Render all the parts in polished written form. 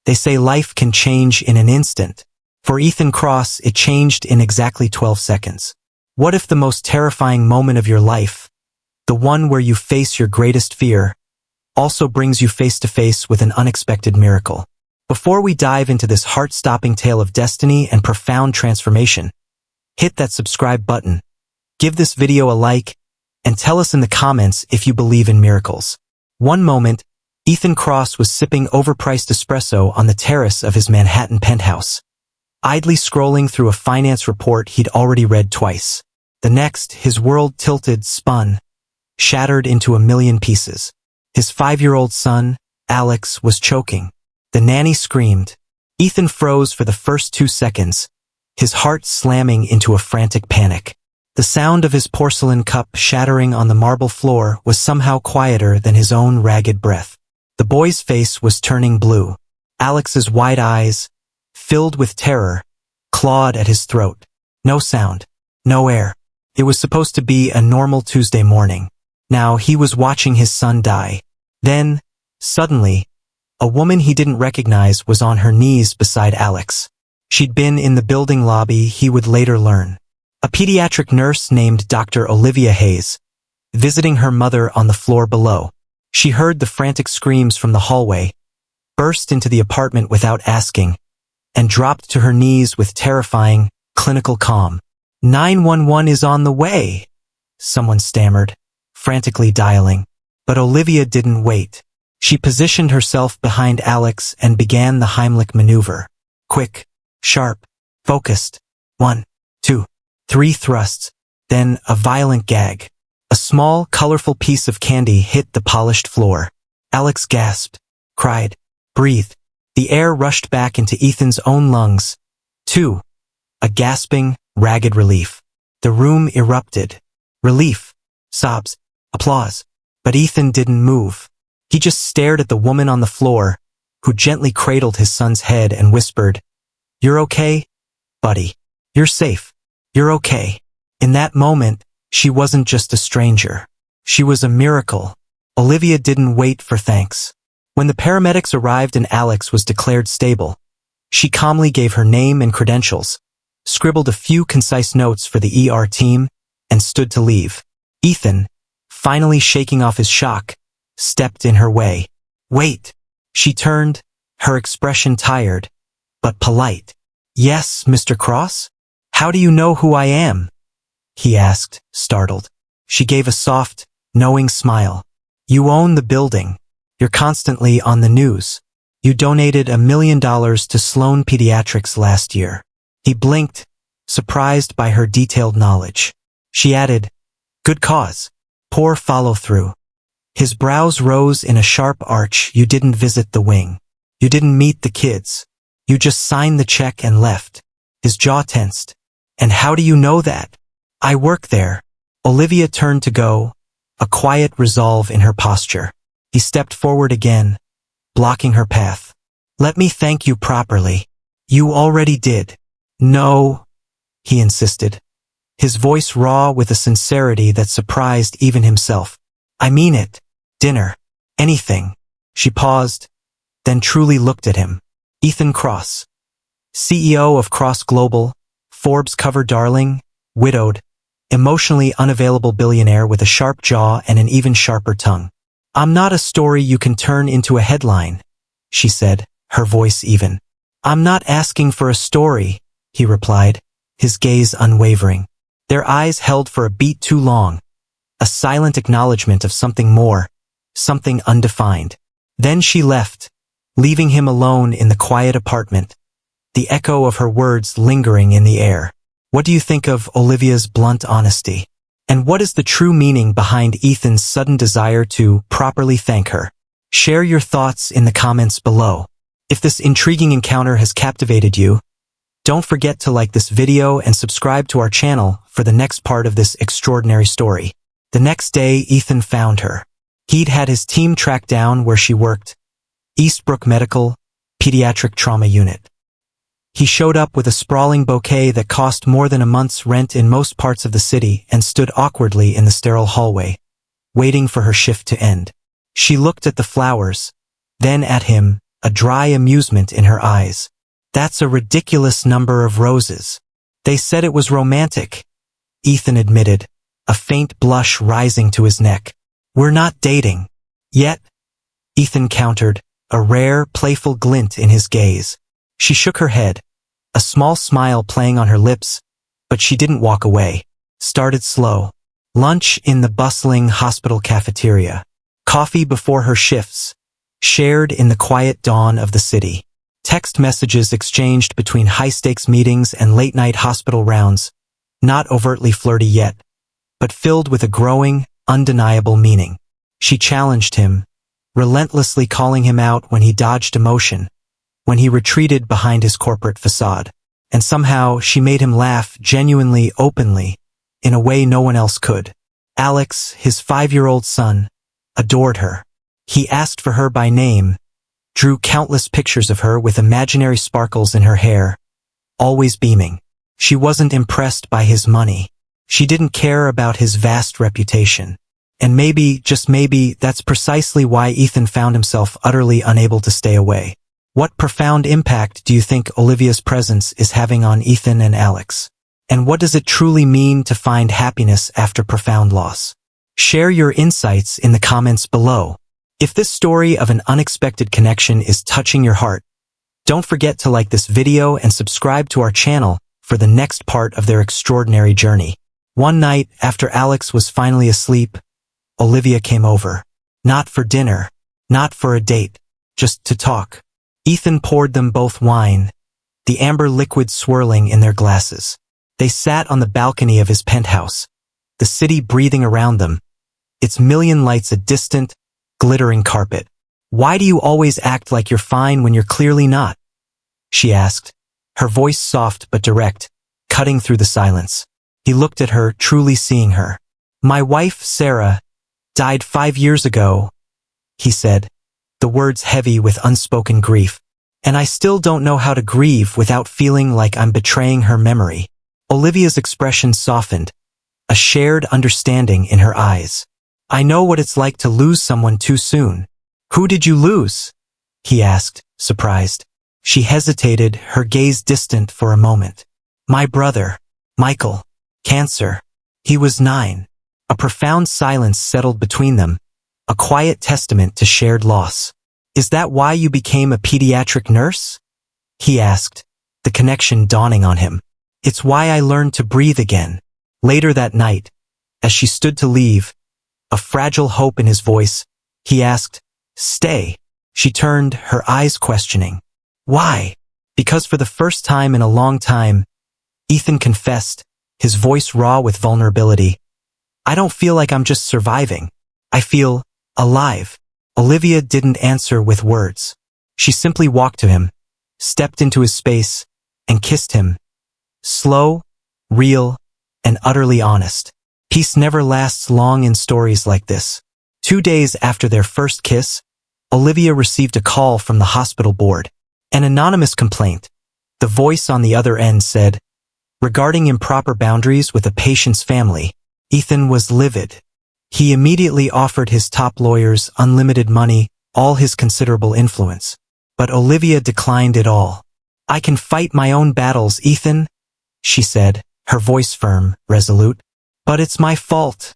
They say life can change in an instant. For Ethan Cross, it changed in exactly 12 seconds. What if the most terrifying moment of your life, the one where you face your greatest fear, also brings you face to face with an unexpected miracle? Before we dive into this heart-stopping tale of destiny and profound transformation, hit that subscribe button, give this video a like, and tell us in the comments if you believe in miracles. One moment, Ethan Cross was sipping overpriced espresso on the terrace of his Manhattan penthouse, idly scrolling through a finance report he'd already read twice. The next, his world tilted, spun, shattered into a million pieces. His 5-year-old son, Alex, was choking. The nanny screamed. Ethan froze for the first 2 seconds, his heart slamming into a frantic panic. The sound of his porcelain cup shattering on the marble floor was somehow quieter than his own ragged breath. The boy's face was turning blue. Alex's wide eyes, filled with terror, clawed at his throat. No sound, no air. It was supposed to be a normal Tuesday morning. Now he was watching his son die. Then, suddenly, a woman he didn't recognize was on her knees beside Alex. She'd been in the building lobby, he would later learn. A pediatric nurse named Dr. Olivia Hayes, visiting her mother on the floor below. She heard the frantic screams from the hallway, burst into the apartment without asking, and dropped to her knees with terrifying, clinical calm. 911 is on the way, someone stammered, frantically dialing. But Olivia didn't wait. She positioned herself behind Alex and began the Heimlich maneuver. Quick, sharp, focused. 1, 2, 3 thrusts, then a violent gag. A small, colorful piece of candy hit the polished floor. Alex gasped, cried, breathed. The air rushed back into Ethan's own lungs. 2. A gasping, ragged relief. The room erupted. Relief, sobs, applause. But Ethan didn't move. He just stared at the woman on the floor, who gently cradled his son's head and whispered, "You're okay, buddy. You're safe. You're okay." In that moment, she wasn't just a stranger. She was a miracle. Olivia didn't wait for thanks. When the paramedics arrived and Alex was declared stable, she calmly gave her name and credentials, scribbled a few concise notes for the ER team, and stood to leave. Ethan, finally shaking off his shock, stepped in her way. "Wait." She turned, her expression tired, but polite. "Yes, Mr. Cross? How do you know who I am?" he asked, startled. She gave a soft, knowing smile. "You own the building. You're constantly on the news. You donated $1 million to Sloan Pediatrics last year." He blinked, surprised by her detailed knowledge. She added, "Good cause. Poor follow-through." His brows rose in a sharp arch. "You didn't visit the wing. You didn't meet the kids. You just signed the check and left." His jaw tensed. "And how do you know that?" "I work there." Olivia turned to go, a quiet resolve in her posture. He stepped forward again, blocking her path. "Let me thank you properly." "You already did." "No," he insisted, his voice raw with a sincerity that surprised even himself. "I mean it. Dinner. Anything." She paused, then truly looked at him. Ethan Cross, CEO of Cross Global, Forbes cover darling, widowed, emotionally unavailable billionaire with a sharp jaw and an even sharper tongue. "I'm not a story you can turn into a headline," she said, her voice even. "I'm not asking for a story," he replied, his gaze unwavering. Their eyes held for a beat too long, a silent acknowledgement of something more, something undefined. Then she left, leaving him alone in the quiet apartment, the echo of her words lingering in the air. What do you think of Olivia's blunt honesty? And what is the true meaning behind Ethan's sudden desire to properly thank her? Share your thoughts in the comments below. If this intriguing encounter has captivated you, don't forget to like this video and subscribe to our channel for the next part of this extraordinary story. The next day, Ethan found her. He'd had his team track down where she worked, Eastbrook Medical, Pediatric Trauma Unit. He showed up with a sprawling bouquet that cost more than a month's rent in most parts of the city and stood awkwardly in the sterile hallway, waiting for her shift to end. She looked at the flowers, then at him, a dry amusement in her eyes. That's a ridiculous number of roses. They said it was romantic, Ethan admitted, a faint blush rising to his neck. We're not dating. Yet, Ethan countered, a rare, playful glint in his gaze. She shook her head, a small smile playing on her lips, but she didn't walk away. Started slow. Lunch in the bustling hospital cafeteria. Coffee before her shifts. Shared in the quiet dawn of the city. Text messages exchanged between high-stakes meetings and late-night hospital rounds. Not overtly flirty yet, but filled with a growing, undeniable meaning. She challenged him, relentlessly calling him out when he dodged emotion, when he retreated behind his corporate facade. And somehow she made him laugh genuinely, openly, in a way no one else could. Alex, his 5-year-old son, adored her. He asked for her by name, drew countless pictures of her with imaginary sparkles in her hair, always beaming. She wasn't impressed by his money. She didn't care about his vast reputation. And maybe, just maybe, that's precisely why Ethan found himself utterly unable to stay away. What profound impact do you think Olivia's presence is having on Ethan and Alex? And what does it truly mean to find happiness after profound loss? Share your insights in the comments below. If this story of an unexpected connection is touching your heart, don't forget to like this video and subscribe to our channel for the next part of their extraordinary journey. One night, after Alex was finally asleep, Olivia came over. Not for dinner, not for a date, just to talk. Ethan poured them both wine, the amber liquid swirling in their glasses. They sat on the balcony of his penthouse, the city breathing around them, its million lights a distant, glittering carpet. Why do you always act like you're fine when you're clearly not? She asked, her voice soft but direct, cutting through the silence. He looked at her, truly seeing her. My wife, Sarah, died 5 years ago, he said, the words heavy with unspoken grief. And I still don't know how to grieve without feeling like I'm betraying her memory. Olivia's expression softened, a shared understanding in her eyes. I know what it's like to lose someone too soon. Who did you lose? He asked, surprised. She hesitated, her gaze distant for a moment. My brother, Michael. Cancer. He was 9. A profound silence settled between them, a quiet testament to shared loss. Is that why you became a pediatric nurse? He asked, the connection dawning on him. It's why I learned to breathe again. Later that night, as she stood to leave, a fragile hope in his voice, he asked, Stay. She turned, her eyes questioning. Why? Because for the first time in a long time, Ethan confessed, his voice raw with vulnerability. I don't feel like I'm just surviving. I feel alive. Olivia didn't answer with words. She simply walked to him, stepped into his space, and kissed him. Slow, real, and utterly honest. Peace never lasts long in stories like this. 2 days after their first kiss, Olivia received a call from the hospital board. An anonymous complaint. The voice on the other end said, regarding improper boundaries with a patient's family. Ethan was livid. He immediately offered his top lawyers unlimited money, all his considerable influence. But Olivia declined it all. I can fight my own battles, Ethan, she said, her voice firm, resolute. But it's my fault,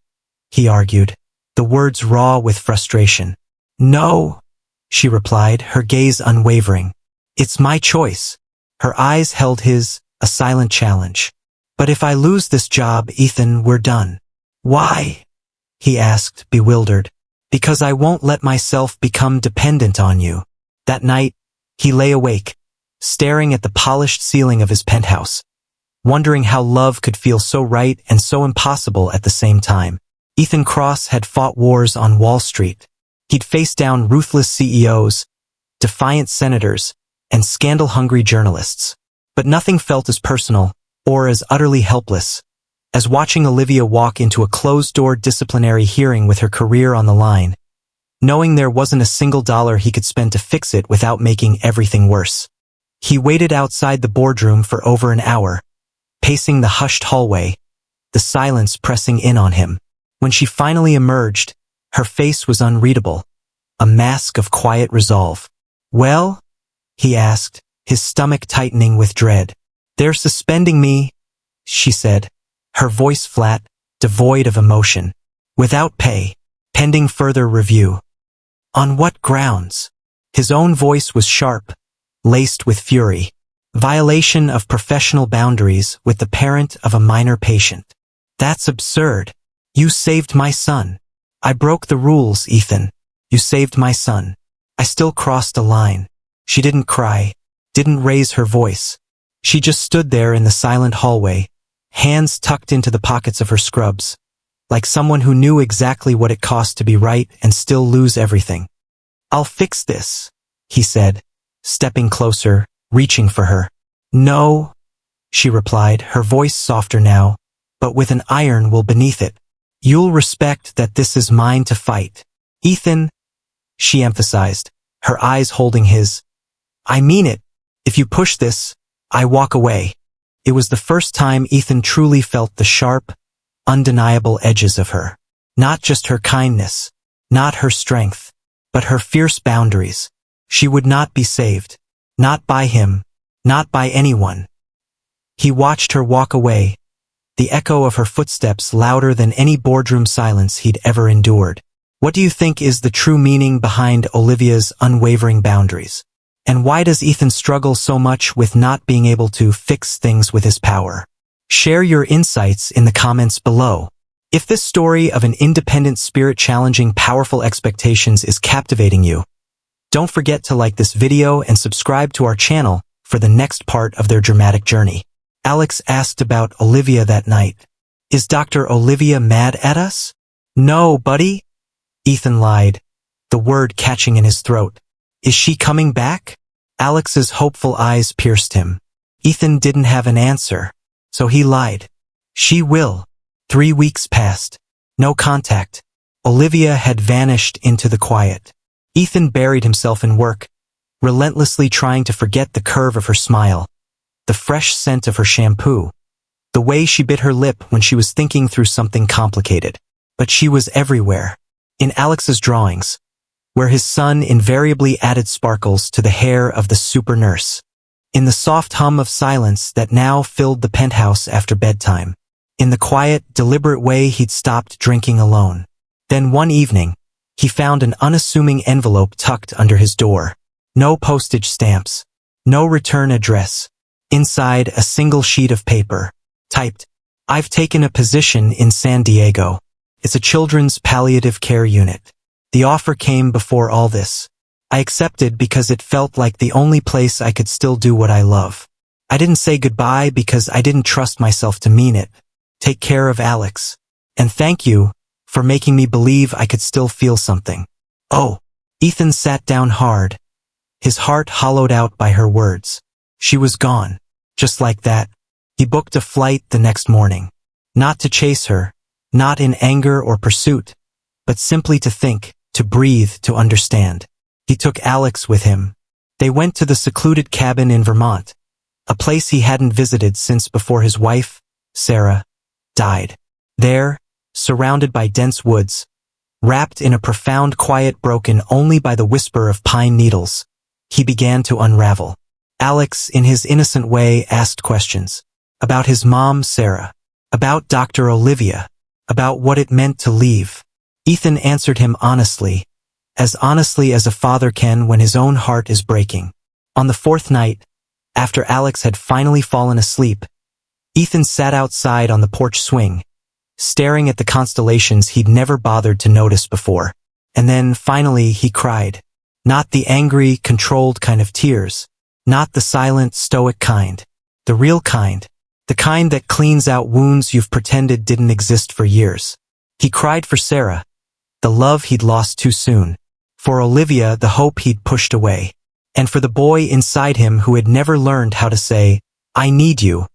he argued, the words raw with frustration. No, she replied, her gaze unwavering. It's my choice. Her eyes held his, a silent challenge. But if I lose this job, Ethan, we're done. Why? He asked, bewildered. Because I won't let myself become dependent on you. That night, he lay awake, staring at the polished ceiling of his penthouse, wondering how love could feel so right and so impossible at the same time. Ethan Cross had fought wars on Wall Street. He'd faced down ruthless CEOs, defiant senators, and scandal-hungry journalists. But nothing felt as personal, or as utterly helpless, as watching Olivia walk into a closed-door disciplinary hearing with her career on the line, knowing there wasn't a single dollar he could spend to fix it without making everything worse. He waited outside the boardroom for over an hour, pacing the hushed hallway, the silence pressing in on him. When she finally emerged, her face was unreadable, a mask of quiet resolve. Well? He asked, his stomach tightening with dread. They're suspending me, she said, her voice flat, devoid of emotion. Without pay, pending further review. On what grounds? His own voice was sharp, laced with fury. Violation of professional boundaries with the parent of a minor patient. That's absurd. You saved my son. I broke the rules, Ethan. You saved my son. I still crossed a line. She didn't cry, didn't raise her voice. She just stood there in the silent hallway, hands tucked into the pockets of her scrubs, like someone who knew exactly what it cost to be right and still lose everything. I'll fix this, he said, stepping closer, reaching for her. No, she replied, her voice softer now, but with an iron will beneath it. You'll respect that this is mine to fight. Ethan, she emphasized, her eyes holding his. I mean it. If you push this, I walk away. It was the first time Ethan truly felt the sharp, undeniable edges of her. Not just her kindness, not her strength, but her fierce boundaries. She would not be saved. Not by him, not by anyone. He watched her walk away, the echo of her footsteps louder than any boardroom silence he'd ever endured. What do you think is the true meaning behind Olivia's unwavering boundaries? And why does Ethan struggle so much with not being able to fix things with his power? Share your insights in the comments below. If this story of an independent spirit challenging powerful expectations is captivating you, don't forget to like this video and subscribe to our channel for the next part of their dramatic journey. Alex asked about Olivia that night. Is Dr. Olivia mad at us? No, buddy. Ethan lied, the word catching in his throat. Is she coming back? Alex's hopeful eyes pierced him. Ethan didn't have an answer, so he lied. She will. 3 weeks passed. No contact. Olivia had vanished into the quiet. Ethan buried himself in work, relentlessly trying to forget the curve of her smile, the fresh scent of her shampoo, the way she bit her lip when she was thinking through something complicated. But she was everywhere. In Alex's drawings, where his son invariably added sparkles to the hair of the super nurse. In the soft hum of silence that now filled the penthouse after bedtime. In the quiet, deliberate way he'd stopped drinking alone. Then one evening, he found an unassuming envelope tucked under his door. No postage stamps. No return address. Inside, a single sheet of paper. Typed, I've taken a position in San Diego. It's a children's palliative care unit. The offer came before all this. I accepted because it felt like the only place I could still do what I love. I didn't say goodbye because I didn't trust myself to mean it. Take care of Alex. And thank you for making me believe I could still feel something. Oh, Ethan sat down hard, his heart hollowed out by her words. She was gone. Just like that. He booked a flight the next morning. Not to chase her, not in anger or pursuit, but simply to think, to breathe, to understand. He took Alex with him. They went to the secluded cabin in Vermont, a place he hadn't visited since before his wife, Sarah, died. There, surrounded by dense woods, wrapped in a profound quiet broken only by the whisper of pine needles, he began to unravel. Alex, in his innocent way, asked questions. About his mom, Sarah. About Dr. Olivia. About what it meant to leave. Ethan answered him honestly as a father can when his own heart is breaking. On the fourth night, after Alex had finally fallen asleep, Ethan sat outside on the porch swing, staring at the constellations he'd never bothered to notice before. And then, finally, he cried. Not the angry, controlled kind of tears. Not the silent, stoic kind. The real kind. The kind that cleans out wounds you've pretended didn't exist for years. He cried for Sarah, the love he'd lost too soon. For Olivia, the hope he'd pushed away. And for the boy inside him who had never learned how to say, I need you,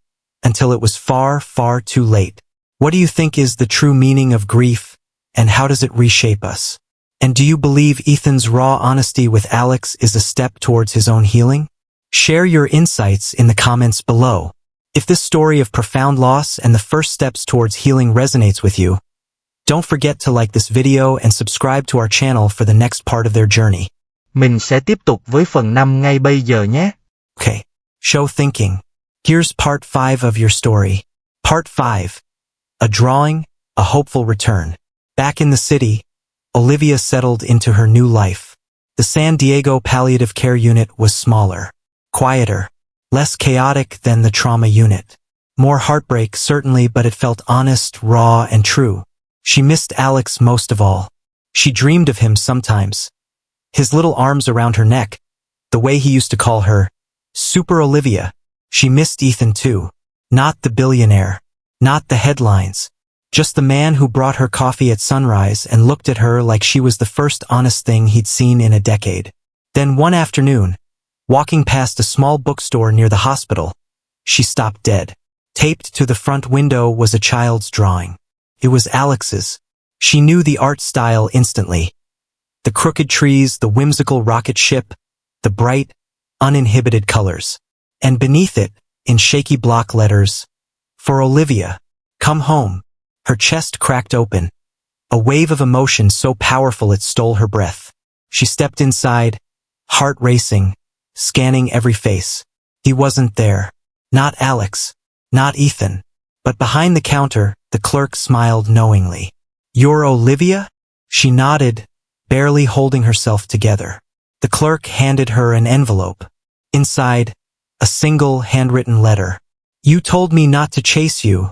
until it was far, far too late. What do you think is the true meaning of grief, and how does it reshape us? And do you believe Ethan's raw honesty with Alex is a step towards his own healing? Share your insights in the comments below. If this story of profound loss and the first steps towards healing resonates with you, don't forget to like this video and subscribe to our channel for the next part of their journey. Mình sẽ tiếp tục với phần 5 ngay bây giờ nhé. Okay. Show thinking. Here's part 5 of your story. Part 5. A drawing, a hopeful return. Back in the city, Olivia settled into her new life. The San Diego Palliative Care Unit was smaller, quieter, less chaotic than the trauma unit. More heartbreak, certainly, but it felt honest, raw, and true. She missed Alex most of all. She dreamed of him sometimes. His little arms around her neck, the way he used to call her, Super Olivia. She missed Ethan too. Not the billionaire. Not the headlines. Just the man who brought her coffee at sunrise and looked at her like she was the first honest thing he'd seen in a decade. Then one afternoon, walking past a small bookstore near the hospital, she stopped dead. Taped to the front window was a child's drawing. It was Alex's. She knew the art style instantly. The crooked trees, the whimsical rocket ship, the bright, uninhibited colors. And beneath it, in shaky block letters, "For Olivia, come home." Her chest cracked open. A wave of emotion so powerful it stole her breath. She stepped inside, heart racing, scanning every face. He wasn't there. Not Alex. Not Ethan. But behind the counter, the clerk smiled knowingly. "You're Olivia?" She nodded, barely holding herself together. The clerk handed her an envelope. Inside, a single handwritten letter. "You told me not to chase you,"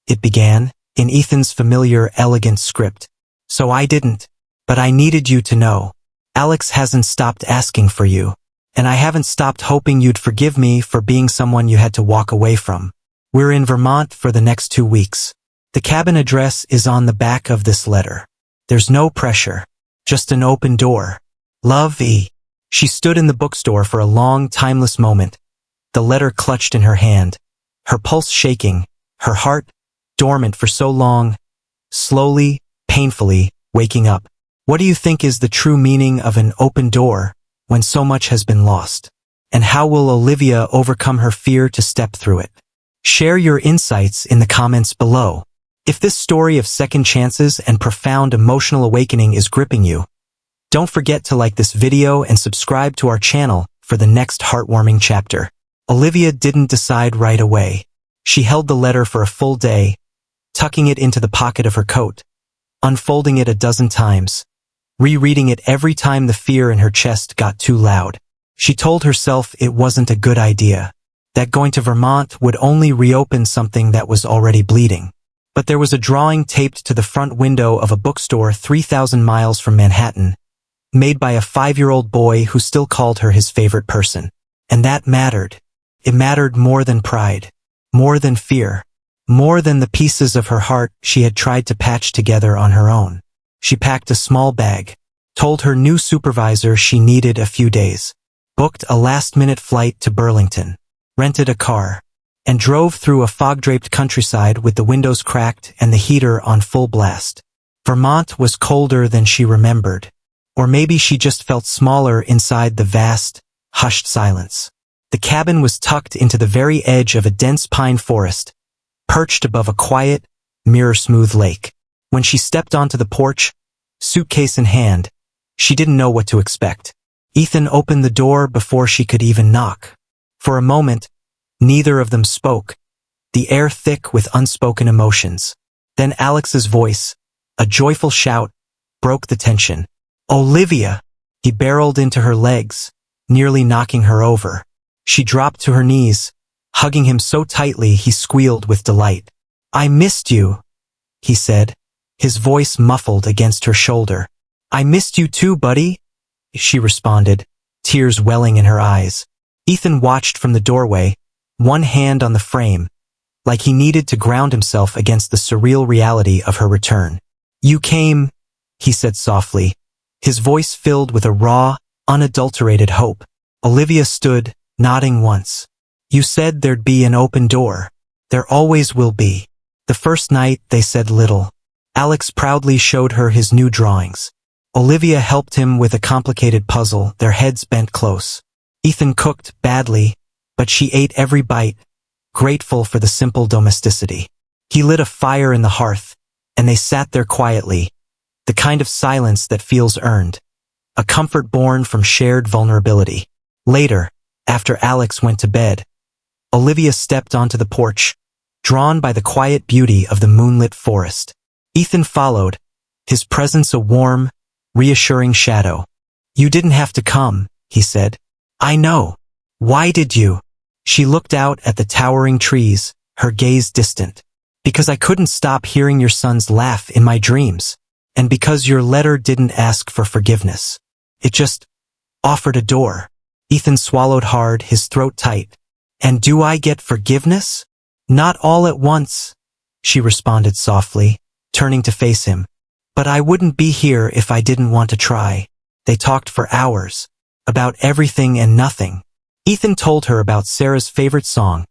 it began, in Ethan's familiar, elegant script. "So I didn't. But I needed you to know. Alex hasn't stopped asking for you. And I haven't stopped hoping you'd forgive me for being someone you had to walk away from. We're in Vermont for the next 2 weeks. The cabin address is on the back of this letter. There's no pressure. Just an open door. Love, E." She stood in the bookstore for a long, timeless moment, the letter clutched in her hand, her pulse shaking, her heart, dormant for so long, slowly, painfully, waking up. What do you think is the true meaning of an open door when so much has been lost? And how will Olivia overcome her fear to step through it? Share your insights in the comments below. If this story of second chances and profound emotional awakening is gripping you, don't forget to like this video and subscribe to our channel for the next heartwarming chapter. Olivia didn't decide right away. She held the letter for a full day, tucking it into the pocket of her coat, unfolding it a dozen times, rereading it every time the fear in her chest got too loud. She told herself it wasn't a good idea, that going to Vermont would only reopen something that was already bleeding. But there was a drawing taped to the front window of a bookstore 3,000 miles from Manhattan, made by a 5-year-old boy who still called her his favorite person. And that mattered. It mattered more than pride, more than fear, more than the pieces of her heart she had tried to patch together on her own. She packed a small bag, told her new supervisor she needed a few days, booked a last-minute flight to Burlington, rented a car, and drove through a fog-draped countryside with the windows cracked and the heater on full blast. Vermont was colder than she remembered. Or maybe she just felt smaller inside the vast, hushed silence. The cabin was tucked into the very edge of a dense pine forest, perched above a quiet, mirror-smooth lake. When she stepped onto the porch, suitcase in hand, she didn't know what to expect. Ethan opened the door before she could even knock. For a moment, neither of them spoke, the air thick with unspoken emotions. Then Alex's voice, a joyful shout, broke the tension. "Olivia!" He barreled into her legs, nearly knocking her over. She dropped to her knees, hugging him so tightly he squealed with delight. "I missed you," he said, his voice muffled against her shoulder. "I missed you too, buddy," she responded, tears welling in her eyes. Ethan watched from the doorway, one hand on the frame, like he needed to ground himself against the surreal reality of her return. "You came," he said softly, his voice filled with a raw, unadulterated hope. Olivia stood, nodding once. "You said there'd be an open door. There always will be." The first night they said little. Alex proudly showed her his new drawings. Olivia helped him with a complicated puzzle, their heads bent close. Ethan cooked badly, but she ate every bite, grateful for the simple domesticity. He lit a fire in the hearth, and they sat there quietly, the kind of silence that feels earned. a comfort born from shared vulnerability. Later, after Alex went to bed, Olivia stepped onto the porch, drawn by the quiet beauty of the moonlit forest. Ethan followed, his presence a warm, reassuring shadow. "You didn't have to come," he said. "I know. Why did you?" She looked out at the towering trees, her gaze distant. "Because I couldn't stop hearing your son's laugh in my dreams. And because your letter didn't ask for forgiveness. It just offered a door." Ethan swallowed hard, his throat tight. "And do I get forgiveness?" "Not all at once," she responded softly, turning to face him. "But I wouldn't be here if I didn't want to try." They talked for hours, about everything and nothing. Ethan told her about Sarah's favorite song,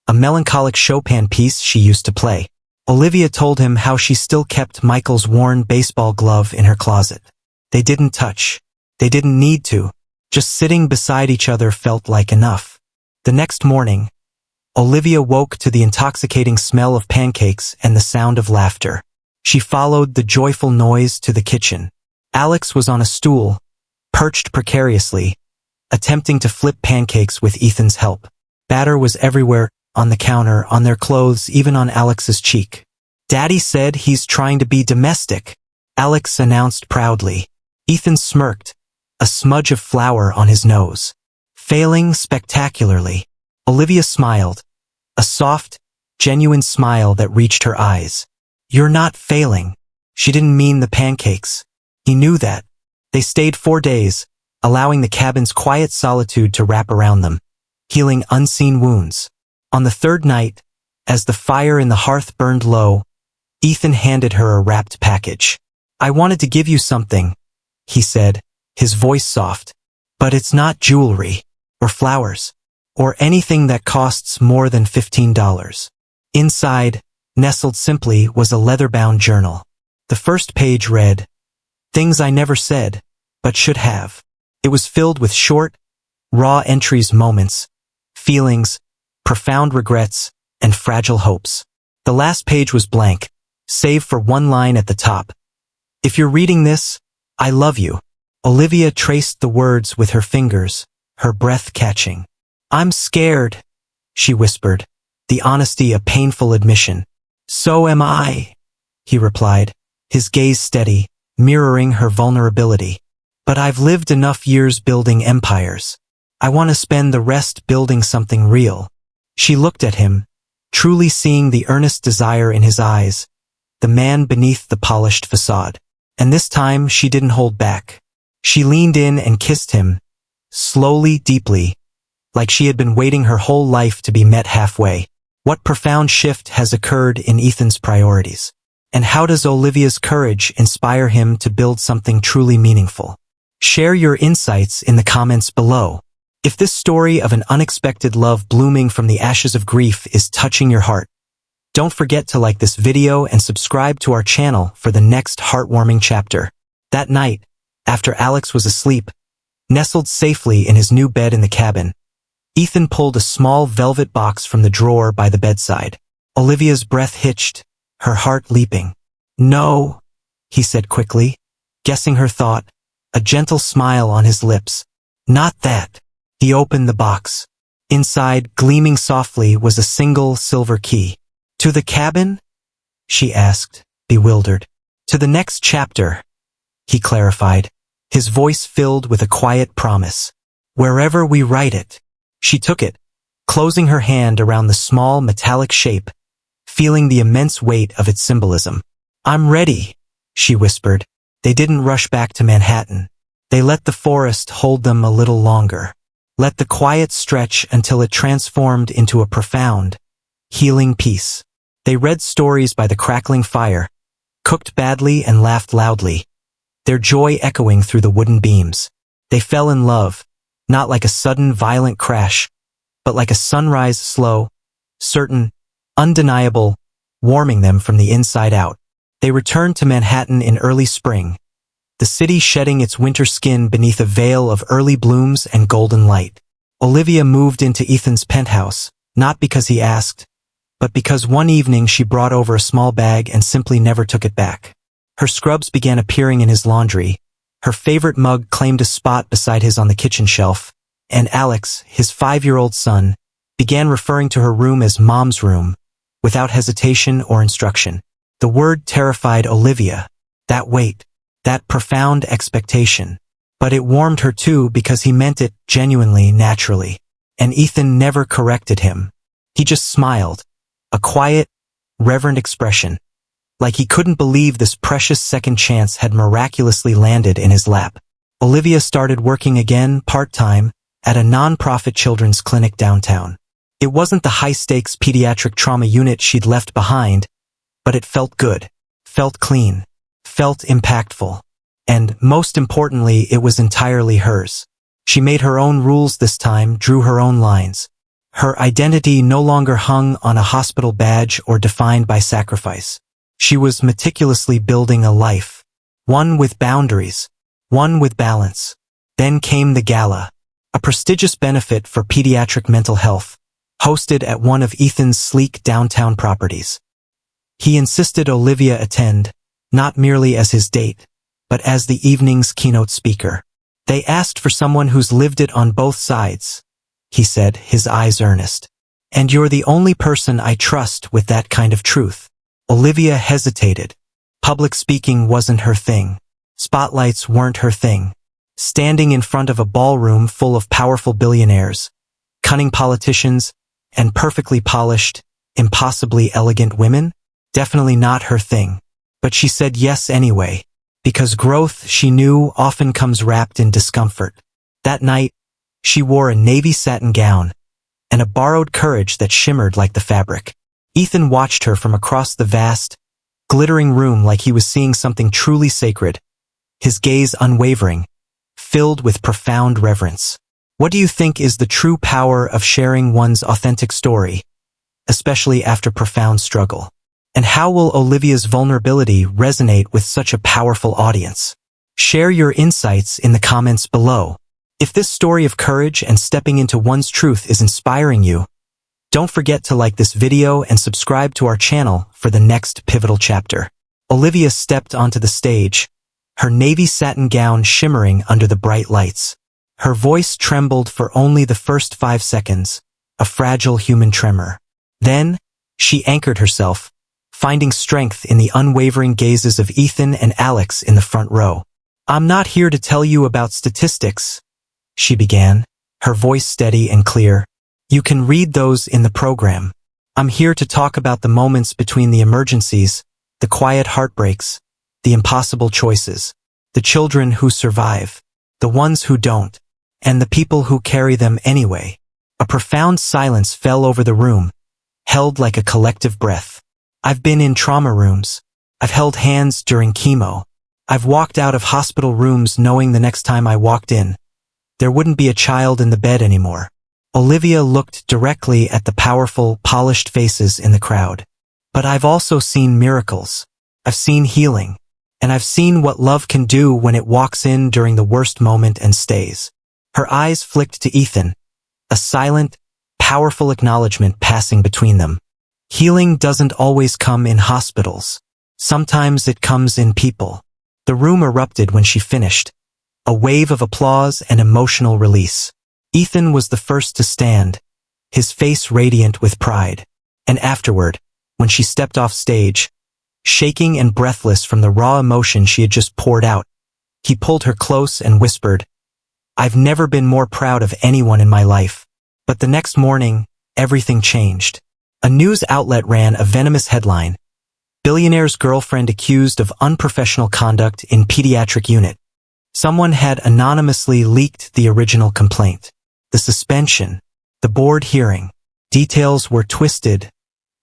a melancholic Chopin piece she used to play. Olivia told him how she still kept Michael's worn baseball glove in her closet. They didn't touch. They didn't need to. Just sitting beside each other felt like enough. The next morning, Olivia woke to the intoxicating smell of pancakes and the sound of laughter. She followed the joyful noise to the kitchen. Alex was on a stool, perched precariously, attempting to flip pancakes with Ethan's help. Batter was everywhere, on the counter, on their clothes, even on Alex's cheek. "Daddy said he's trying to be domestic," Alex announced proudly. Ethan smirked, a smudge of flour on his nose. "Failing spectacularly." Olivia smiled, a soft, genuine smile that reached her eyes. "You're not failing." She didn't mean the pancakes. He knew that. They stayed 4 days, allowing the cabin's quiet solitude to wrap around them, healing unseen wounds. On the third night, as the fire in the hearth burned low, Ethan handed her a wrapped package. "I wanted to give you something," he said, his voice soft. "But it's not jewelry, or flowers, or anything that costs more than $15. Inside, nestled simply, was a leather-bound journal. The first page read, "Things I never said, but should have." It was filled with short, raw entries, moments, feelings, profound regrets, and fragile hopes. The last page was blank, save for one line at the top. "If you're reading this, I love you." Olivia traced the words with her fingers, her breath catching. "I'm scared," she whispered, the honesty a painful admission. "So am I," he replied, his gaze steady, mirroring her vulnerability. "But I've lived enough years building empires. I want to spend the rest building something real." She looked at him, truly seeing the earnest desire in his eyes, the man beneath the polished facade. And this time she didn't hold back. She leaned in and kissed him, slowly, deeply, like she had been waiting her whole life to be met halfway. What profound shift has occurred in Ethan's priorities? And how does Olivia's courage inspire him to build something truly meaningful? Share your insights in the comments below. If this story of an unexpected love blooming from the ashes of grief is touching your heart, don't forget to like this video and subscribe to our channel for the next heartwarming chapter. That night, after Alex was asleep, nestled safely in his new bed in the cabin, Ethan pulled a small velvet box from the drawer by the bedside. Olivia's breath hitched, her heart leaping. "No," he said quickly, guessing her thought, a gentle smile on his lips. "Not that." He opened the box. Inside, gleaming softly, was a single silver key. "To the cabin?" she asked, bewildered. "To the next chapter," he clarified, his voice filled with a quiet promise. "Wherever we write it." She took it, closing her hand around the small metallic shape, feeling the immense weight of its symbolism. "I'm ready," she whispered. They didn't rush back to Manhattan. They let the forest hold them a little longer. Let the quiet stretch until it transformed into a profound, healing peace. They read stories by the crackling fire, cooked badly and laughed loudly, their joy echoing through the wooden beams. They fell in love, not like a sudden violent crash, but like a sunrise, slow, certain, undeniable, warming them from the inside out. They returned to Manhattan in early spring, the city shedding its winter skin beneath a veil of early blooms and golden light. Olivia moved into Ethan's penthouse, not because he asked, but because one evening she brought over a small bag and simply never took it back. Her scrubs began appearing in his laundry, Her favorite mug claimed a spot beside his on the kitchen shelf, and Alex, his 5-year-old son, began referring to her room as Mom's room, without hesitation or instruction. The word terrified Olivia. That weight, that profound expectation. But it warmed her too because he meant it genuinely, naturally. And Ethan never corrected him. He just smiled. A quiet, reverent expression. Like he couldn't believe this precious second chance had miraculously landed in his lap. Olivia started working again, part-time, at a non-profit children's clinic downtown. It wasn't the high-stakes pediatric trauma unit she'd left behind, but it felt good, felt clean, felt impactful. And, most importantly, it was entirely hers. She made her own rules this time, drew her own lines. Her identity no longer hung on a hospital badge or defined by sacrifice. She was meticulously building a life. One with boundaries. One with balance. Then came the gala. A prestigious benefit for pediatric mental health, hosted at one of Ethan's sleek downtown properties. He insisted Olivia attend, not merely as his date, but as the evening's keynote speaker. They asked for someone who's lived it on both sides, he said, his eyes earnest. And you're the only person I trust with that kind of truth. Olivia hesitated. Public speaking wasn't her thing. Spotlights weren't her thing. Standing in front of a ballroom full of powerful billionaires, cunning politicians, and perfectly polished, impossibly elegant women? Definitely not her thing. But she said yes anyway, because growth, she knew, often comes wrapped in discomfort. That night, she wore a navy satin gown, and a borrowed courage that shimmered like the fabric. Ethan watched her from across the vast, glittering room like he was seeing something truly sacred, his gaze unwavering, filled with profound reverence. What do you think is the true power of sharing one's authentic story, especially after profound struggle? And how will Olivia's vulnerability resonate with such a powerful audience? Share your insights in the comments below. If this story of courage and stepping into one's truth is inspiring you, don't forget to like this video and subscribe to our channel for the next pivotal chapter. Olivia stepped onto the stage, her navy satin gown shimmering under the bright lights. Her voice trembled for only the first 5 seconds, a fragile human tremor. Then, she anchored herself, finding strength in the unwavering gazes of Ethan and Alex in the front row. I'm not here to tell you about statistics, she began, her voice steady and clear. You can read those in the program. I'm here to talk about the moments between the emergencies, the quiet heartbreaks, the impossible choices, the children who survive, the ones who don't, and the people who carry them anyway. A profound silence fell over the room, held like a collective breath. I've been in trauma rooms. I've held hands during chemo. I've walked out of hospital rooms knowing the next time I walked in, there wouldn't be a child in the bed anymore. Olivia looked directly at the powerful, polished faces in the crowd. But I've also seen miracles. I've seen healing. And I've seen what love can do when it walks in during the worst moment and stays. Her eyes flicked to Ethan, a silent, powerful acknowledgement passing between them. Healing doesn't always come in hospitals. Sometimes it comes in people. The room erupted when she finished. A wave of applause and emotional release. Ethan was the first to stand, his face radiant with pride. And afterward, when she stepped off stage, shaking and breathless from the raw emotion she had just poured out, he pulled her close and whispered, I've never been more proud of anyone in my life. But the next morning, everything changed. A news outlet ran a venomous headline, Billionaire's girlfriend accused of unprofessional conduct in pediatric unit. Someone had anonymously leaked the original complaint. The suspension, the board hearing, details were twisted,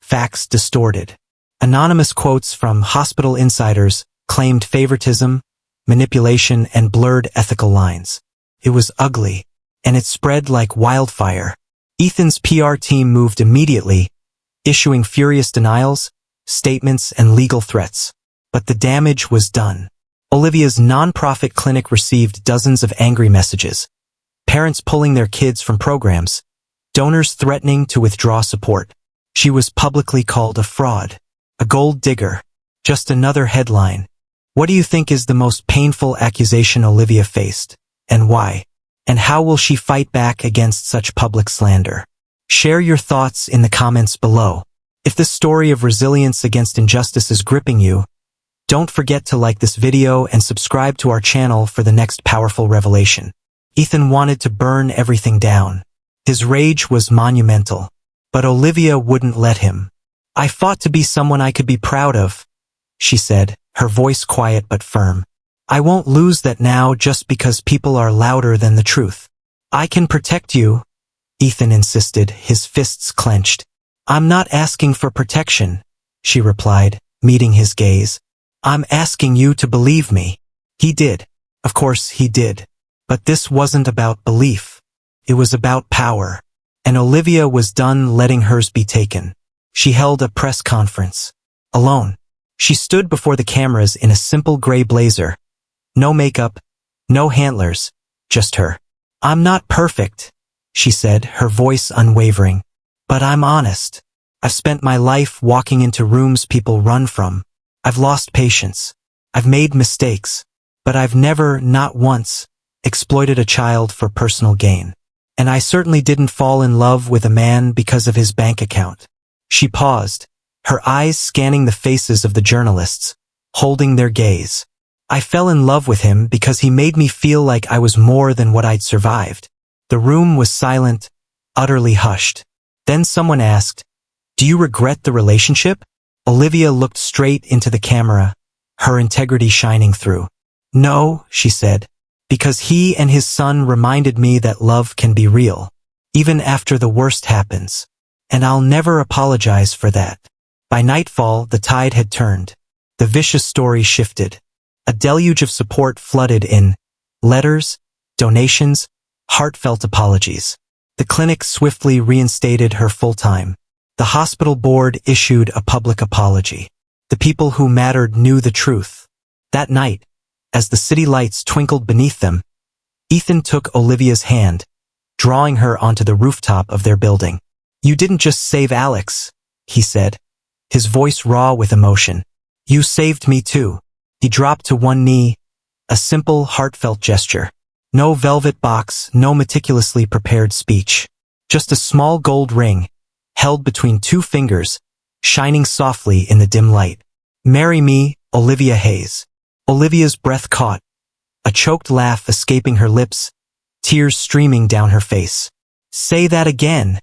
facts distorted. Anonymous quotes from hospital insiders claimed favoritism, manipulation, and blurred ethical lines. It was ugly, and it spread like wildfire. Ethan's PR team moved immediately, issuing furious denials, statements, and legal threats. But the damage was done. Olivia's nonprofit clinic received dozens of angry messages. Parents pulling their kids from programs, donors threatening to withdraw support. She was publicly called a fraud, a gold digger, just another headline. What do you think is the most painful accusation Olivia faced, and why? And how will she fight back against such public slander? Share your thoughts in the comments below. If this story of resilience against injustice is gripping you, don't forget to like this video and subscribe to our channel for the next powerful revelation. Ethan wanted to burn everything down. His rage was monumental, but Olivia wouldn't let him. "I fought to be someone I could be proud of," she said, her voice quiet but firm. "I won't lose that now just because people are louder than the truth." "I can protect you," Ethan insisted, his fists clenched. "I'm not asking for protection," she replied, meeting his gaze. "I'm asking you to believe me." He did. Of course he did. But this wasn't about belief. It was about power. And Olivia was done letting hers be taken. She held a press conference. Alone. She stood before the cameras in a simple gray blazer. No makeup, no handlers, just her. "I'm not perfect," she said, her voice unwavering. "But I'm honest. I've spent my life walking into rooms people run from. I've lost patience. I've made mistakes. But I've never, not once, exploited a child for personal gain. And I certainly didn't fall in love with a man because of his bank account." She paused, her eyes scanning the faces of the journalists, holding their gaze. "I fell in love with him because he made me feel like I was more than what I'd survived." The room was silent, utterly hushed. Then someone asked, "Do you regret the relationship?" Olivia looked straight into the camera, her integrity shining through. "No," she said, "because he and his son reminded me that love can be real, even after the worst happens. And I'll never apologize for that." By nightfall, the tide had turned. The vicious story shifted. A deluge of support flooded in. Letters, donations, heartfelt apologies. The clinic swiftly reinstated her full-time. The hospital board issued a public apology. The people who mattered knew the truth. That night, as the city lights twinkled beneath them, Ethan took Olivia's hand, drawing her onto the rooftop of their building. "You didn't just save Alex," he said, his voice raw with emotion. "You saved me too." He dropped to one knee, a simple, heartfelt gesture. No velvet box, no meticulously prepared speech. Just a small gold ring, held between two fingers, shining softly in the dim light. "Marry me, Olivia Hayes." Olivia's breath caught, a choked laugh escaping her lips, tears streaming down her face. "Say that again,"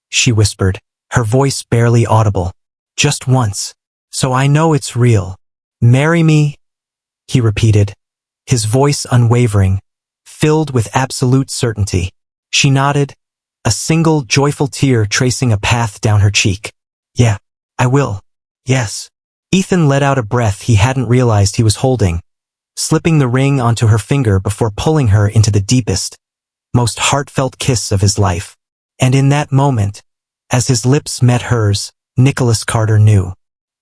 she whispered, her voice barely audible. "Just once, so I know it's real." "Marry me," he repeated, his voice unwavering, filled with absolute certainty. She nodded, a single joyful tear tracing a path down her cheek. "Yeah, I will. Yes." Ethan let out a breath he hadn't realized he was holding, slipping the ring onto her finger before pulling her into the deepest, most heartfelt kiss of his life. And in that moment, as his lips met hers, Nicholas Carter knew.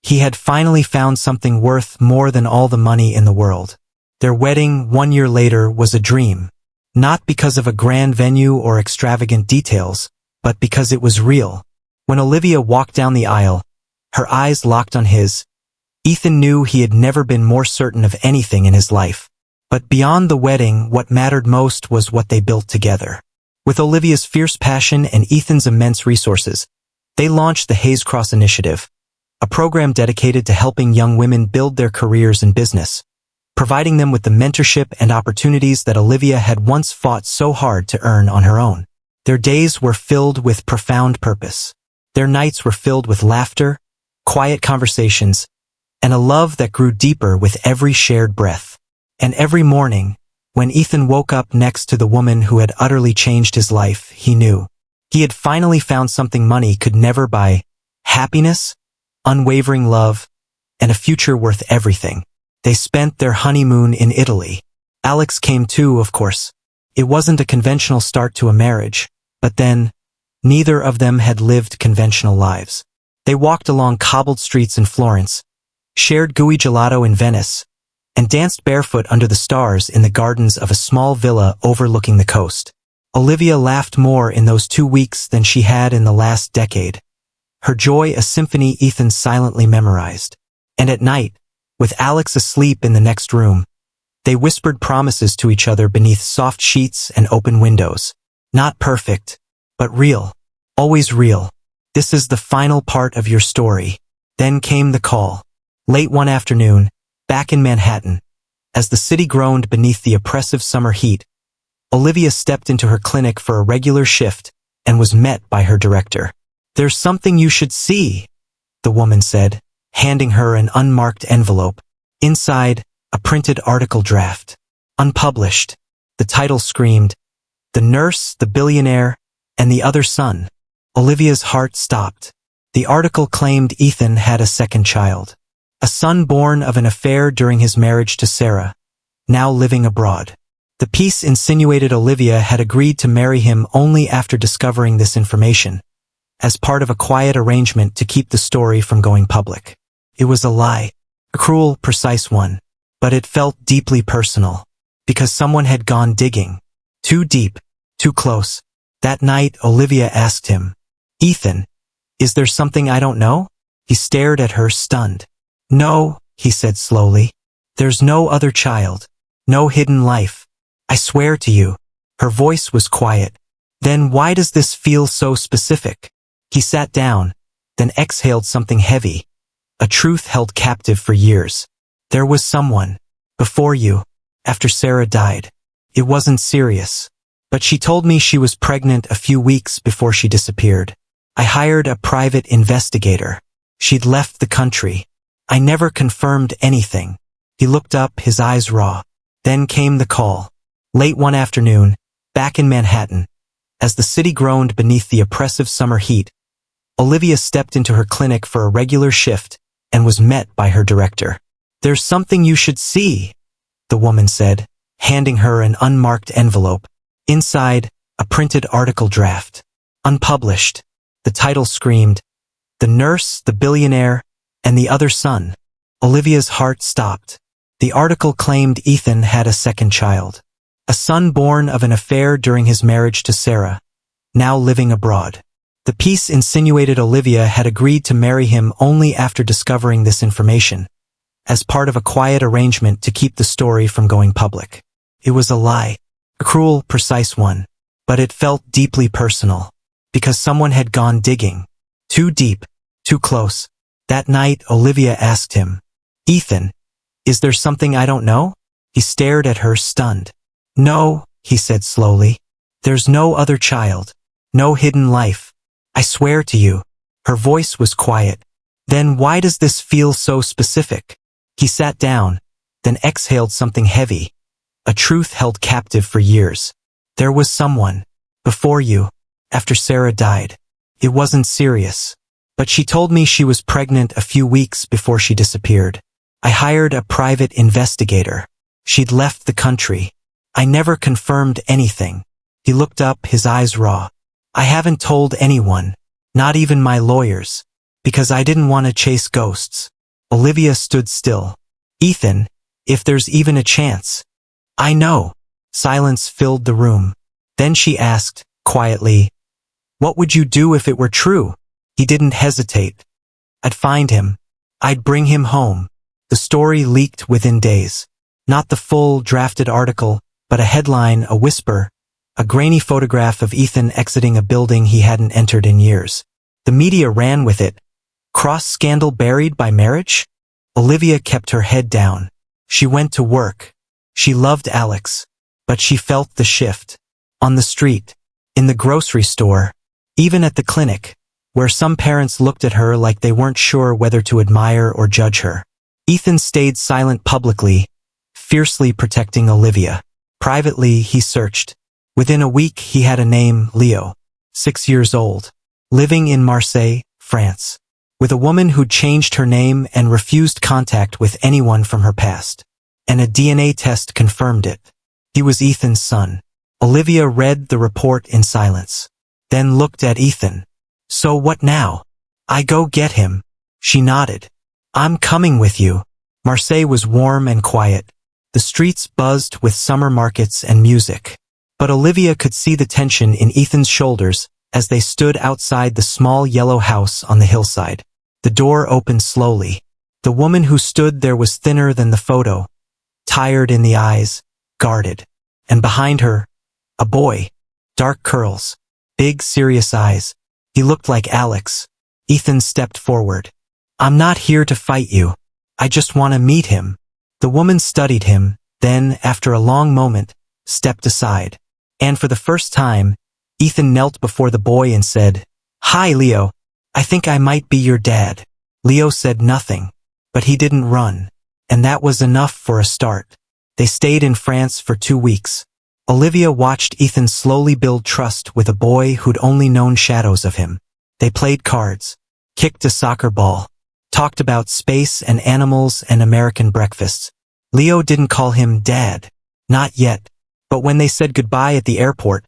He had finally found something worth more than all the money in the world. Their wedding 1 year later was a dream, not because of a grand venue or extravagant details, but because it was real. When Olivia walked down the aisle, her eyes locked on his, Ethan knew he had never been more certain of anything in his life. But beyond the wedding, what mattered most was what they built together. With Olivia's fierce passion and Ethan's immense resources, they launched the Hayes Cross Initiative, a program dedicated to helping young women build their careers in business, providing them with the mentorship and opportunities that Olivia had once fought so hard to earn on her own. Their days were filled with profound purpose. Their nights were filled with laughter, quiet conversations, and a love that grew deeper with every shared breath. And every morning, when Ethan woke up next to the woman who had utterly changed his life, he knew he had finally found something money could never buy: happiness, unwavering love, and a future worth everything. They spent their honeymoon in Italy. Alex came too, of course. It wasn't a conventional start to a marriage, but then, neither of them had lived conventional lives. They walked along cobbled streets in Florence, shared gooey gelato in Venice, and danced barefoot under the stars in the gardens of a small villa overlooking the coast. Olivia laughed more in those 2 weeks than she had in the last decade, her joy a symphony Ethan silently memorized. And at night, With Alex asleep in the next room, they whispered promises to each other beneath soft sheets and open windows. Not perfect, but real. Always real. This is the final part of your story. Then came the call. Late one afternoon, back in Manhattan, as the city groaned beneath the oppressive summer heat, Olivia stepped into her clinic for a regular shift and was met by her director. "There's something you should see," the woman said, handing her an unmarked envelope. Inside, a printed article draft. Unpublished. The title screamed, "The Nurse, the Billionaire, and the Other Son." Olivia's heart stopped. The article claimed Ethan had a second child. A son born of an affair during his marriage to Sarah, now living abroad. The piece insinuated Olivia had agreed to marry him only after discovering this information, as part of a quiet arrangement to keep the story from going public. It was a lie, a cruel, precise one, but it felt deeply personal, because someone had gone digging. Too deep, too close. That night, Olivia asked him, "Ethan, is there something I don't know?" He stared at her, stunned. "No," he said slowly. "There's no other child. No hidden life. I swear to you." Her voice was quiet. "Then why does this feel so specific?" He sat down, then exhaled something heavy. A truth held captive for years. "There was someone. Before you. After Sarah died. It wasn't serious. But she told me she was pregnant a few weeks before she disappeared. I hired a private investigator. She'd left the country. I never confirmed anything." He looked up, his eyes raw. Then came the call. Late one afternoon, back in Manhattan, as the city groaned beneath the oppressive summer heat, Olivia stepped into her clinic for a regular shift and was met by her director. "There's something you should see," the woman said, handing her an unmarked envelope. Inside, a printed article draft. Unpublished. The title screamed, "The Nurse, the Billionaire, and the Other Son." Olivia's heart stopped. The article claimed Ethan had a second child. A son born of an affair during his marriage to Sarah, now living abroad. The piece insinuated Olivia had agreed to marry him only after discovering this information, as part of a quiet arrangement to keep the story from going public. It was a lie, a cruel, precise one, but it felt deeply personal, because someone had gone digging. Too deep, too close. That night, Olivia asked him, "Ethan, is there something I don't know?" He stared at her, stunned. "No," he said slowly. "There's no other child. No hidden life. I swear to you." Her voice was quiet. "Then why does this feel so specific?" He sat down, then exhaled something heavy. A truth held captive for years. "There was someone. Before you. After Sarah died. It wasn't serious. But she told me she was pregnant a few weeks before she disappeared. I hired a private investigator. She'd left the country. I never confirmed anything." He looked up, his eyes raw. "I haven't told anyone, not even my lawyers, because I didn't want to chase ghosts." Olivia stood still. "Ethan, if there's even a chance." "I know." Silence filled the room. Then she asked, quietly, "What would you do if it were true?" He didn't hesitate. "I'd find him. I'd bring him home." The story leaked within days. Not the full, drafted article, but a headline, a whisper, a grainy photograph of Ethan exiting a building he hadn't entered in years. The media ran with it. Cross scandal buried by marriage? Olivia kept her head down. She went to work. She loved Alex. But she felt the shift. On the street. In the grocery store. Even at the clinic, where some parents looked at her like they weren't sure whether to admire or judge her. Ethan stayed silent publicly, fiercely protecting Olivia. Privately, he searched. Within a week, he had a name, Leo, 6 years old, living in Marseille, France, with a woman who'd changed her name and refused contact with anyone from her past. And a DNA test confirmed it. He was Ethan's son. Olivia read the report in silence, then looked at Ethan. "So what now?" "I go get him." She nodded. "I'm coming with you." Marseille was warm and quiet. The streets buzzed with summer markets and music. But Olivia could see the tension in Ethan's shoulders as they stood outside the small yellow house on the hillside. The door opened slowly. The woman who stood there was thinner than the photo, tired in the eyes, guarded. And behind her, a boy. Dark curls, big serious eyes. He looked like Alex. Ethan stepped forward. I'm not here to fight you. I just want to meet him. The woman studied him, then, after a long moment, stepped aside. And for the first time, Ethan knelt before the boy and said, Hi, Leo. I think I might be your dad. Leo said nothing, but he didn't run. And that was enough for a start. They stayed in France for 2 weeks. Olivia watched Ethan slowly build trust with a boy who'd only known shadows of him. They played cards, kicked a soccer ball, talked about space and animals and American breakfasts. Leo didn't call him Dad. Not yet. But when they said goodbye at the airport,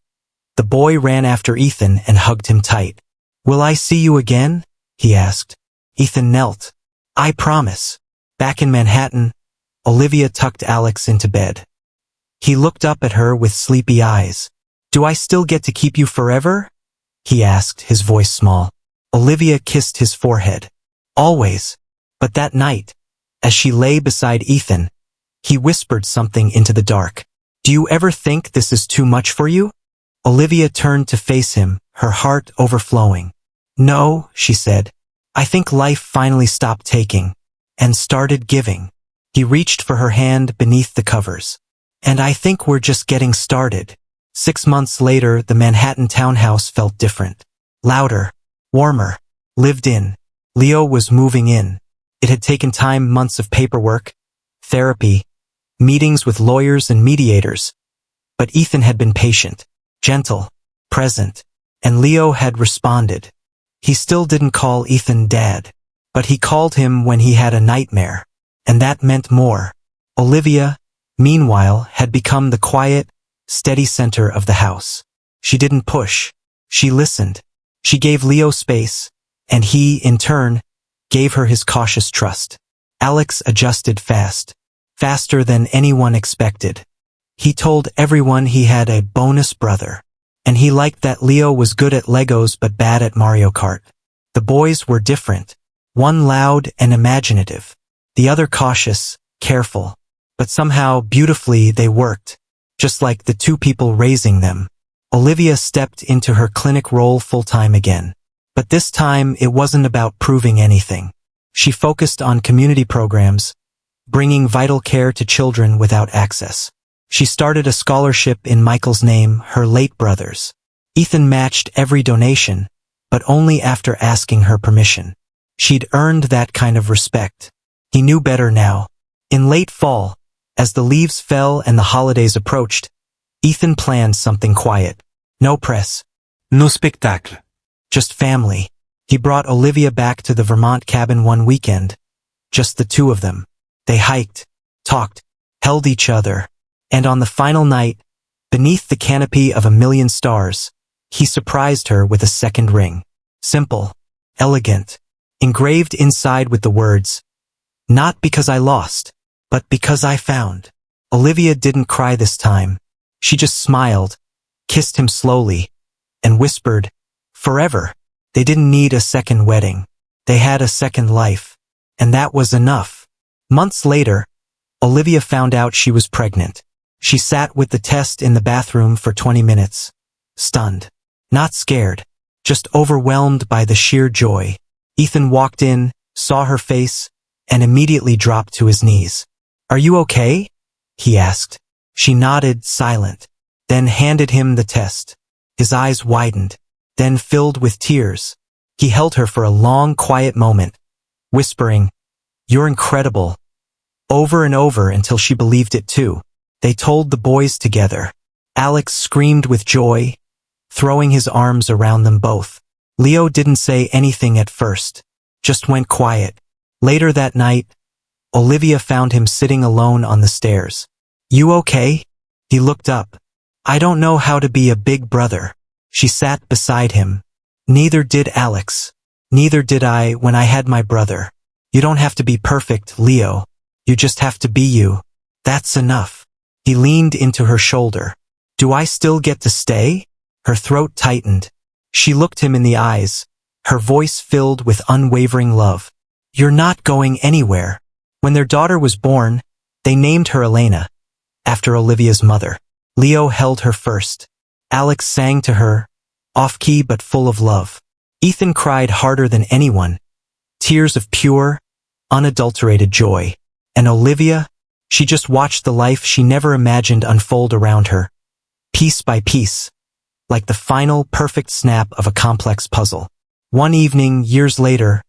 the boy ran after Ethan and hugged him tight. Will I see you again? He asked. Ethan knelt. I promise. Back in Manhattan, Olivia tucked Alex into bed. He looked up at her with sleepy eyes. Do I still get to keep you forever? He asked, his voice small. Olivia kissed his forehead. Always. But that night, as she lay beside Ethan, he whispered something into the dark. Do you ever think this is too much for you? Olivia turned to face him, her heart overflowing. No, she said. I think life finally stopped taking and started giving. He reached for her hand beneath the covers. And I think we're just getting started. 6 months later, the Manhattan townhouse felt different. Louder, warmer, lived in. Leo was moving in. It had taken time, months of paperwork, therapy, meetings with lawyers and mediators. But Ethan had been patient, gentle, present, and Leo had responded. He still didn't call Ethan Dad, but he called him when he had a nightmare. And that meant more. Olivia, meanwhile, had become the quiet, steady center of the house. She didn't push. She listened. She gave Leo space, and he, in turn, gave her his cautious trust. Alex adjusted fast, faster than anyone expected. He told everyone he had a bonus brother, and he liked that Leo was good at Legos but bad at Mario Kart. The boys were different, one loud and imaginative, the other cautious, careful, but somehow beautifully they worked, just like the two people raising them. Olivia stepped into her clinic role full-time again. But this time it wasn't about proving anything. She focused on community programs, bringing vital care to children without access. She started a scholarship in Michael's name, her late brother's. Ethan matched every donation, but only after asking her permission. She'd earned that kind of respect. He knew better now. In late fall, as the leaves fell and the holidays approached, Ethan planned something quiet. No press. No spectacle. Just family. He brought Olivia back to the Vermont cabin one weekend. Just the two of them. They hiked, talked, held each other. And on the final night, beneath the canopy of 1,000,000 stars, he surprised her with a second ring. Simple, elegant, engraved inside with the words, "Not because I lost, but because I found." Olivia didn't cry this time. She just smiled, kissed him slowly, and whispered, "Forever." They didn't need a second wedding. They had a second life. And that was enough. Months later, Olivia found out she was pregnant. She sat with the test in the bathroom for 20 minutes. Stunned. Not scared. Just overwhelmed by the sheer joy. Ethan walked in, saw her face, and immediately dropped to his knees. "Are you okay?" he asked. She nodded, silent, then handed him the test. His eyes widened, then filled with tears. He held her for a long, quiet moment, whispering, "You're incredible," over and over until she believed it too. They told the boys together. Alex screamed with joy, throwing his arms around them both. Leo didn't say anything at first, just went quiet. Later that night, Olivia found him sitting alone on the stairs. "You okay?" He looked up. "I don't know how to be a big brother." She sat beside him. "Neither did Alex. Neither did I when I had my brother. You don't have to be perfect, Leo. You just have to be you. That's enough." He leaned into her shoulder. "Do I still get to stay?" Her throat tightened. She looked him in the eyes, her voice filled with unwavering love. You're not going anywhere. When their daughter was born, they named her Elena, after Olivia's mother. Leo held her first. Alex sang to her, off-key but full of love. Ethan cried harder than anyone, tears of pure, unadulterated joy. And Olivia, she just watched the life she never imagined unfold around her, piece by piece, like the final perfect snap of a complex puzzle. One evening, years later,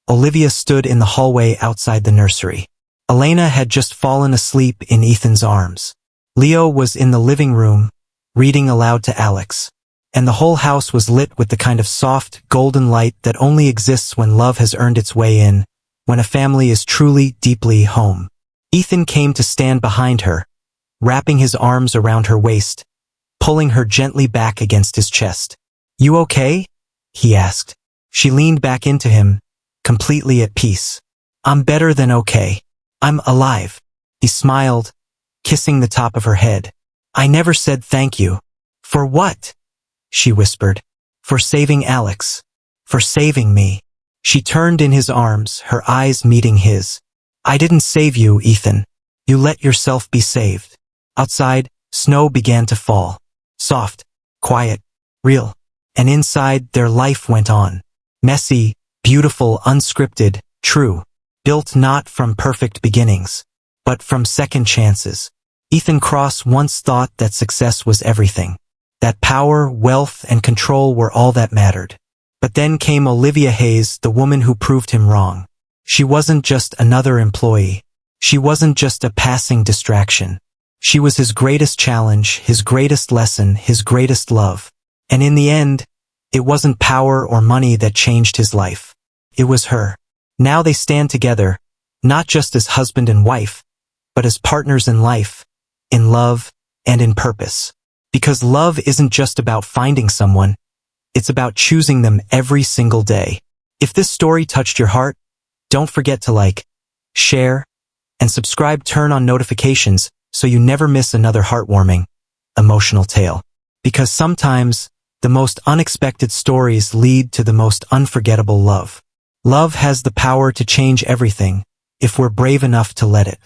Olivia stood in the hallway outside the nursery. Elena had just fallen asleep in Ethan's arms. Leo was in the living room, reading aloud to Alex. And the whole house was lit with the kind of soft, golden light that only exists when love has earned its way in, when a family is truly, deeply home. Ethan came to stand behind her, wrapping his arms around her waist, pulling her gently back against his chest. "You okay?" he asked. She leaned back into him, completely at peace. "I'm better than okay. I'm alive." He smiled, kissing the top of her head. "I never said thank you." "For what?" she whispered. "For saving Alex. For saving me." She turned in his arms, her eyes meeting his. "I didn't save you, Ethan. You let yourself be saved." Outside, snow began to fall. Soft, quiet, real. And inside, their life went on. Messy, beautiful, unscripted, true. Built not from perfect beginnings, but from second chances. Ethan Cross once thought that success was everything. That power, wealth, and control were all that mattered. But then came Olivia Hayes, the woman who proved him wrong. She wasn't just another employee. She wasn't just a passing distraction. She was his greatest challenge, his greatest lesson, his greatest love. And in the end, it wasn't power or money that changed his life. It was her. Now they stand together, not just as husband and wife, but as partners in life, in love, and in purpose. Because love isn't just about finding someone, it's about choosing them every single day. If this story touched your heart, don't forget to like, share, and subscribe. Turn on notifications so you never miss another heartwarming, emotional tale. Because sometimes, the most unexpected stories lead to the most unforgettable love. Love has the power to change everything, if we're brave enough to let it.